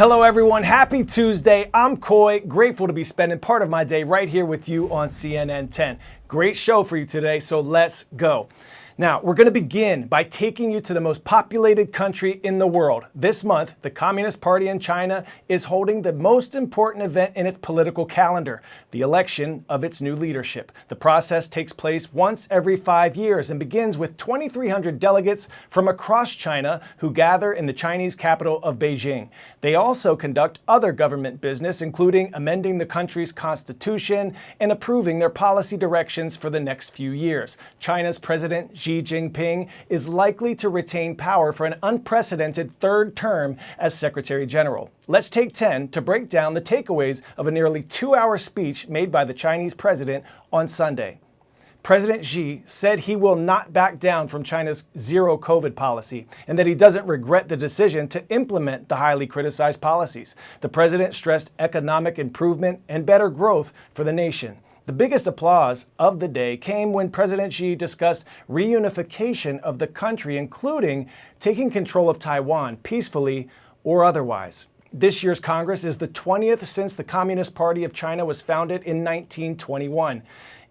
Hello everyone, happy Tuesday. I'm Coy, grateful to be spending part of my day right here with you on CNN 10. Great show for you today, so let's go. Now, we're going to begin by taking you to the most populated country in the world. This month, the Communist Party in China is holding the most important event in its political calendar, the election of its new leadership. The process takes place once every 5 years and begins with 2,300 delegates from across China who gather in the Chinese capital of Beijing. They also conduct other government business, including amending the country's constitution and approving their policy directions for the next few years. China's President Xi Jinping is likely to retain power for an unprecedented third term as Secretary General. Let's take 10 to break down the takeaways of a nearly 2-hour speech made by the Chinese president on Sunday. President Xi said he will not back down from China's zero COVID policy and that he doesn't regret the decision to implement the highly criticized policies. The president stressed economic improvement and better growth for the nation. The biggest applause of the day came when President Xi discussed reunification of the country, including taking control of Taiwan peacefully or otherwise. This year's Congress is the 20th since the Communist Party of China was founded in 1921.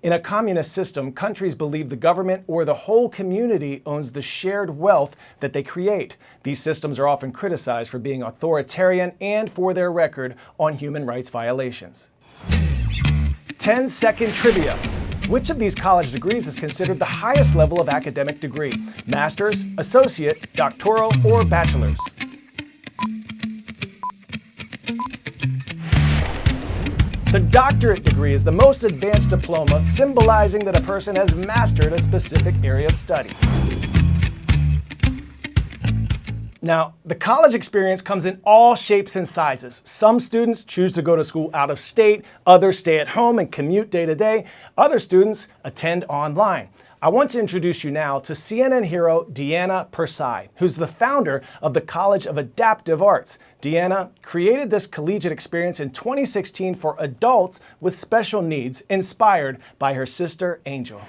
In a communist system, countries believe the government or the whole community owns the shared wealth that they create. These systems are often criticized for being authoritarian and for their record on human rights violations. 10-second trivia. Which of these college degrees is considered the highest level of academic degree? Master's, associate, doctoral, or bachelor's? The doctorate degree is the most advanced diploma, symbolizing that a person has mastered a specific area of study. Now, the college experience comes in all shapes and sizes. Some students choose to go to school out of state, others stay at home and commute day to day. Other students attend online. I want to introduce you now to CNN hero Deanna Persai, who's the founder of the College of Adaptive Arts. Deanna created this collegiate experience in 2016 for adults with special needs, inspired by her sister Angel.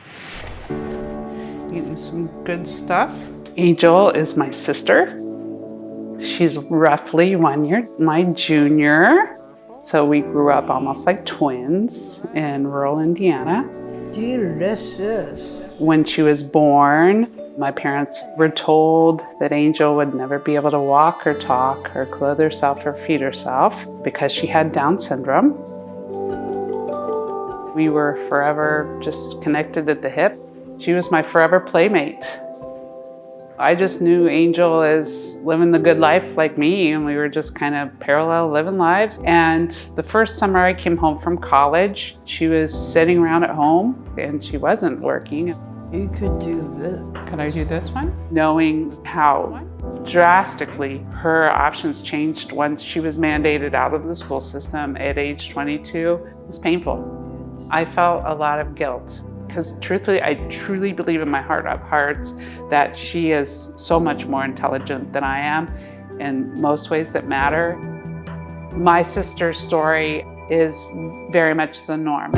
Eating some good stuff. Angel is my sister. She's roughly 1 year my junior. So we grew up almost like twins in rural Indiana. Delicious. When she was born, my parents were told that Angel would never be able to walk or talk or clothe herself or feed herself because she had Down syndrome. We were forever just connected at the hip. She was my forever playmate. I just knew Angel as living the good life like me, and we were just kind of parallel living lives. And the first summer I came home from college, she was sitting around at home and she wasn't working. You could do this. Could I do this one? Knowing how drastically her options changed once she was mandated out of the school system at age 22 was painful. I felt a lot of guilt. Because truthfully, I truly believe in my heart of hearts that she is so much more intelligent than I am in most ways that matter. My sister's story is very much the norm.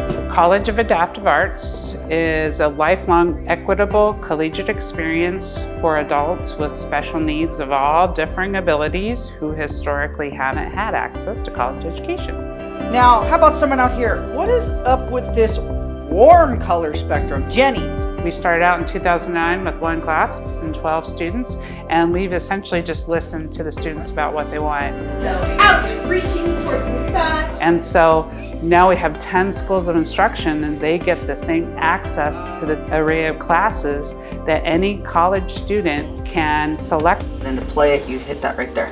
The College of Adaptive Arts is a lifelong, equitable, collegiate experience for adults with special needs of all differing abilities who historically haven't had access to college education. Now, how about someone out here? What is up with this warm color spectrum? Jenny. We started out in 2009 with one class and 12 students, and we've essentially just listened to the students about what they want. So out, reaching towards the sun. And so now we have 10 schools of instruction, and they get the same access to the array of classes that any college student can select. Then to play it, you hit that right there.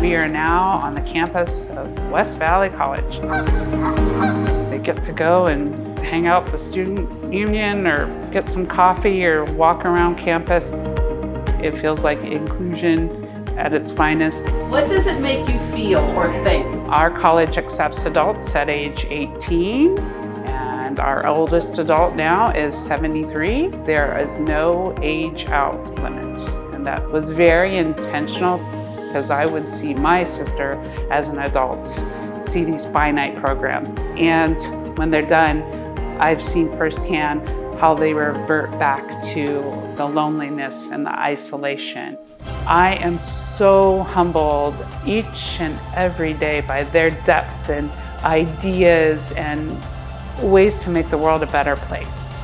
We are now on the campus of West Valley College. They get to go and hang out with the student union or get some coffee or walk around campus. It feels like inclusion at its finest. What does it make you feel or think? Our college accepts adults at age 18, and our oldest adult now is 73. There is no age out limit, and that was very intentional, because I would see my sister as an adult see these finite programs. And when they're done, I've seen firsthand how they revert back to the loneliness and the isolation. I am so humbled each and every day by their depth and ideas and ways to make the world a better place.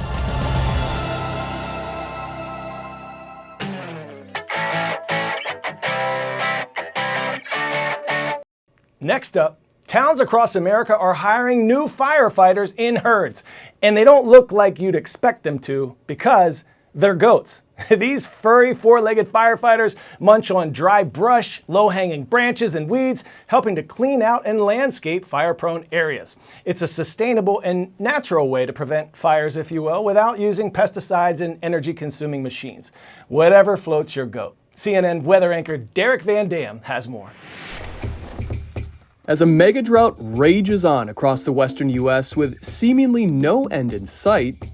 Next up, towns across America are hiring new firefighters in herds, and they don't look like you'd expect them to because they're goats. These furry four-legged firefighters munch on dry brush, low-hanging branches, and weeds, helping to clean out and landscape fire-prone areas. It's a sustainable and natural way to prevent fires, if you will, without using pesticides and energy-consuming machines. Whatever floats your goat. CNN weather anchor Derek Van Dam has more. As a mega drought rages on across the western U.S. with seemingly no end in sight,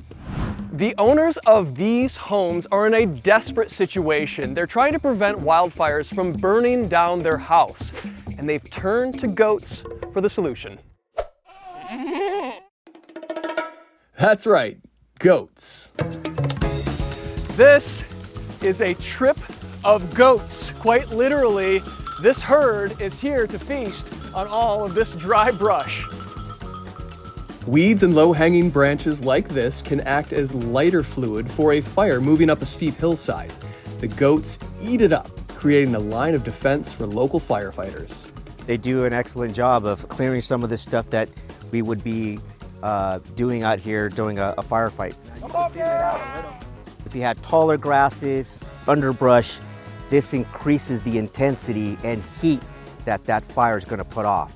the owners of these homes are in a desperate situation. They're trying to prevent wildfires from burning down their house, and they've turned to goats for the solution. That's right, goats. This is a trip of goats. Quite literally, this herd is here to feast on all of this dry brush. Weeds and low-hanging branches like this can act as lighter fluid for a fire moving up a steep hillside. The goats eat it up, creating a line of defense for local firefighters. They do an excellent job of clearing some of this stuff that we would be doing out here during a firefight. If you had taller grasses, underbrush, this increases the intensity and heat that fire is going to put off.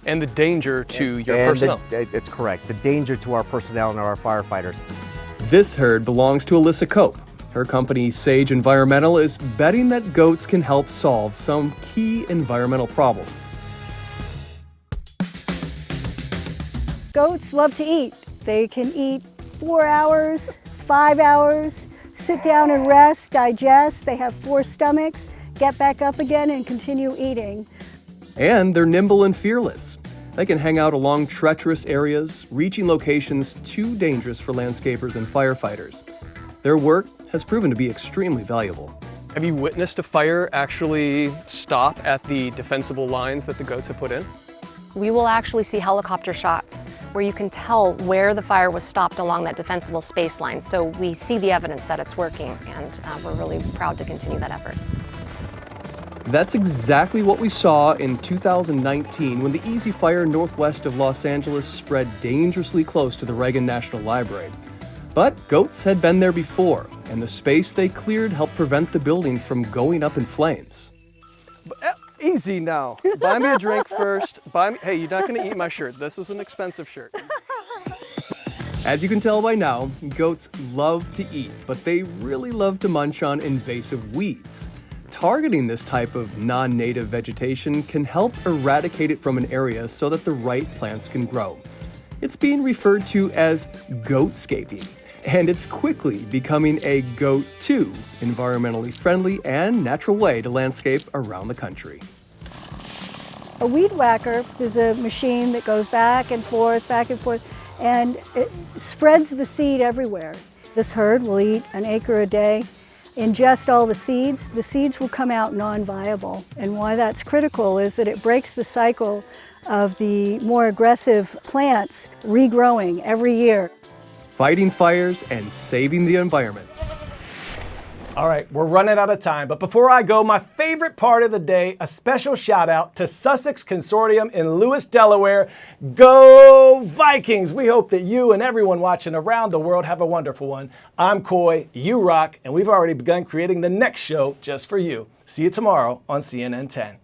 And the danger to your personnel. It's correct. The danger to our personnel and our firefighters. This herd belongs to Alyssa Cope. Her company, Sage Environmental, is betting that goats can help solve some key environmental problems. Goats love to eat. They can eat 4 hours, 5 hours, sit down and rest, digest. They have 4 stomachs, get back up again and continue eating. And they're nimble and fearless. They can hang out along treacherous areas, reaching locations too dangerous for landscapers and firefighters. Their work has proven to be extremely valuable. Have you witnessed a fire actually stop at the defensible lines that the goats have put in? We will actually see helicopter shots where you can tell where the fire was stopped along that defensible space line. So we see the evidence that it's working, and we're really proud to continue that effort. That's exactly what we saw in 2019 when the Easy Fire northwest of Los Angeles spread dangerously close to the Reagan National Library. But goats had been there before, and the space they cleared helped prevent the building from going up in flames. Easy now. Buy me a drink first. Hey, you're not going to eat my shirt. This was an expensive shirt. As you can tell by now, goats love to eat, but they really love to munch on invasive weeds. Targeting this type of non-native vegetation can help eradicate it from an area so that the right plants can grow. It's being referred to as goatscaping, and it's quickly becoming a go-to environmentally friendly and natural way to landscape around the country. A weed whacker is a machine that goes back and forth, and it spreads the seed everywhere. This herd will eat an acre a day, ingest all the seeds. The seeds will come out non-viable. And why that's critical is that it breaks the cycle of the more aggressive plants regrowing every year. Fighting fires and saving the environment. All right, we're running out of time, but before I go, my favorite part of the day, a special shout out to Sussex Consortium in Lewis, Delaware. Go Vikings! We hope that you and everyone watching around the world have a wonderful one. I'm Coy, you rock, and we've already begun creating the next show just for you. See you tomorrow on CNN 10.